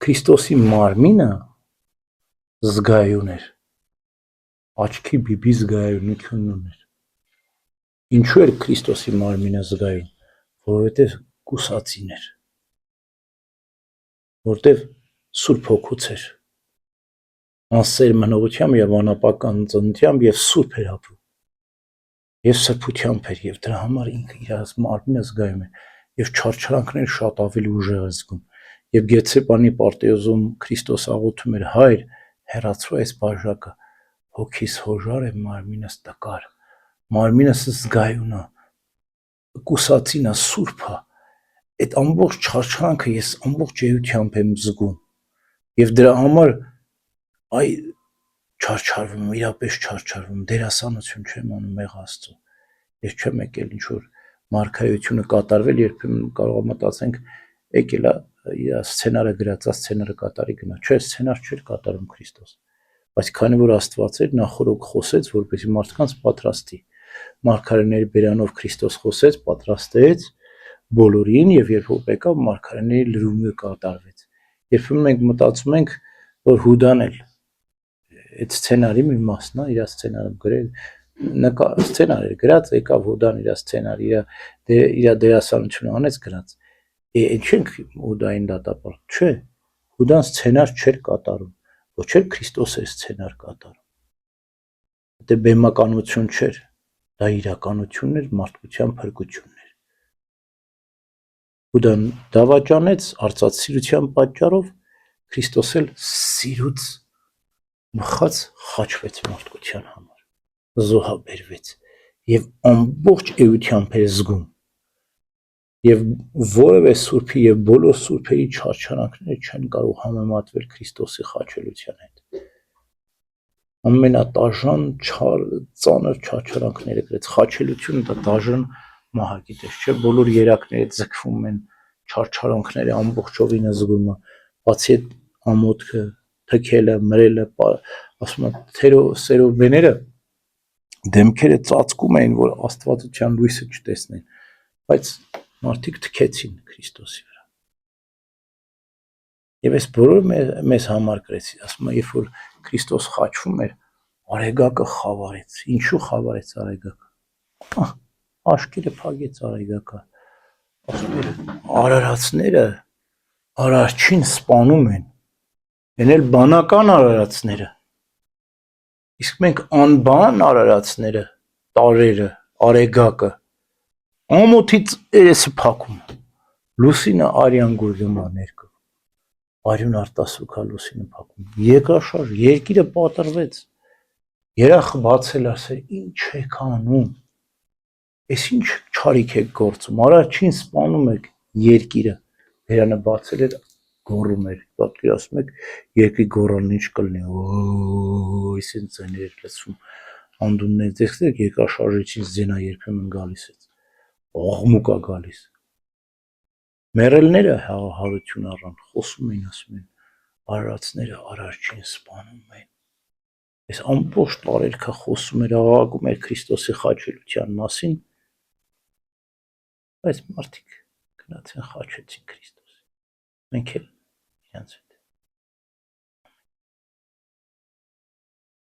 Քրիստոսի մարմինը զգայուն էր, աչքի բիբի զգայունություն ուներ։ Ինչու էր Քրիստոսի մարմինը զգայուն, որովհետև կուսածին էր, որտև Սուրբ Հոգուց էր, անսեր մնողությամբ եւ անապական ծնությամբ եւ սուրբ էր ապրում, եւ սրբությամբ էր, եւ դրա համար ինքը իր մարմինը զգայուն էր, եւ չարչարանքները շատ ավելի ուժեղ էր զգում, եւ Գեթսեփանի պարտեզում Քրիստոս աղոթում էր. Հայր, հեռացրու այս բաժակը, հոգիս հոժար է, մարմինս տկար, մարմինս զգայուն է, կուսածին է, սուրբ է, այդ ամբողջ չարչարանքը ես ամբողջ էությամբ եմ զգում, եւ դրա համար այ չարչարվում, իրապես չարչարվում, դերասանություն չեմ անում մեղ Աստծո, ես չեմ եկել ինչ-որ մարգարեությունը կատարվել, երբեմն կարող է մտածենք եկել է իր սցենարը գրածած սցենարը կատարի գնա, չէ, սցենար չէր կատարում Քրիստոս, բայց քանի որ Աստված էր, նա խորոք խոսեց, որպեսզի մարդկանց պատրաստի, մարգարեների բերանով Քրիստոս խոսեց, պատրաստեց բոլորին, եւ երբ որ եկավ մարգարեների լրումը կատարվեց, երբեմն մենք մտածում ենք, որ Հուդան էլ այդ սցենարի մի մասն է, իր սցենարը գրել, սցենար էր գրած, եկավ Հուդան իր սցենարը, իր դերասանությունը անեց գրած, ինչ ենք Հուդային դատապարտում, չէ, Հուդան սցենար չէր կատարում, ոչ էլ Քրիստոս էր սցենար կատարում, դա բեմականություն չէր, դա իրականություն էր, մարդկության փրկությունն էր, Հուդան դավաճանեց արծաթսիրության պատճառով, Քրիստոս էլ սիրուց մխած խաչվեց մարդկության համար, զոհաբերվեց եւ ամբողջ էությամբ էր զգում եւ որևէ սուրբի եւ բոլոր սուրբերի չարչարանքները չեն կարող համեմատվել Քրիստոսի խաչելության հետ։ Ամենատաժան ծանր չարչարանքները գրեց, խաչելությունը դա դաժան մահագիտ է, չէ, բոլոր երակները ձգվում են, չարչարանքները ամբողջովին զգում է, բացի այդ ամոթքը, թքելը, մրելը, ասում եմ, սերովբեները դեմքերը ծածկում էին, որ աստվածության լույսը չտեսնեն, բայց մարդիկ թքեցին Քրիստոսի վրա։ Եվ այս բոլորը մեզ համար գրեցի, ասում եմ, երբ որ Քրիստոս խաչվում էր, արեգակը խավարեց, ինչու խավարեց արեգակը, աշկերը փագեց արեգակը, ասում էր, արարածները արարչին սպանում են, են էլ բանական արարածները, իսկ մենք անբան արարածները, տարերը, արեգակը, ամոթից երեսը փակում, լուսինը արյան գուրգմա ներկում, արյուն արտասուքա լուսինը փակում, երկրաշարժ, երկիրը պատրվեց, երախ բացել ասել, ինչ եք անում, ես ինչ չարիք եք գործում, արարչին սպանում եք երկիրը, բերանը բացել էր, գոռում էր, պատկերացնում եք, երկրի գոռալն ինչ կլինի, այսին ձայներ էր լսվում, անդուններ տեսեք, երկրաշարժիչից ձենա երբեմն գալիս է, աղմուկ է գալիս, մեռելները հարություն առան, խոսում էին, ասում են, արարածները արարչին սպանում են, այս ամբողջ տարերքը խոսում էր, աղաղակում էր Քրիստոսի խաչելության մասին, բայց մարդիկ գնացին խաչեցին Քրիստոսի, մենք էլ իրենց հետ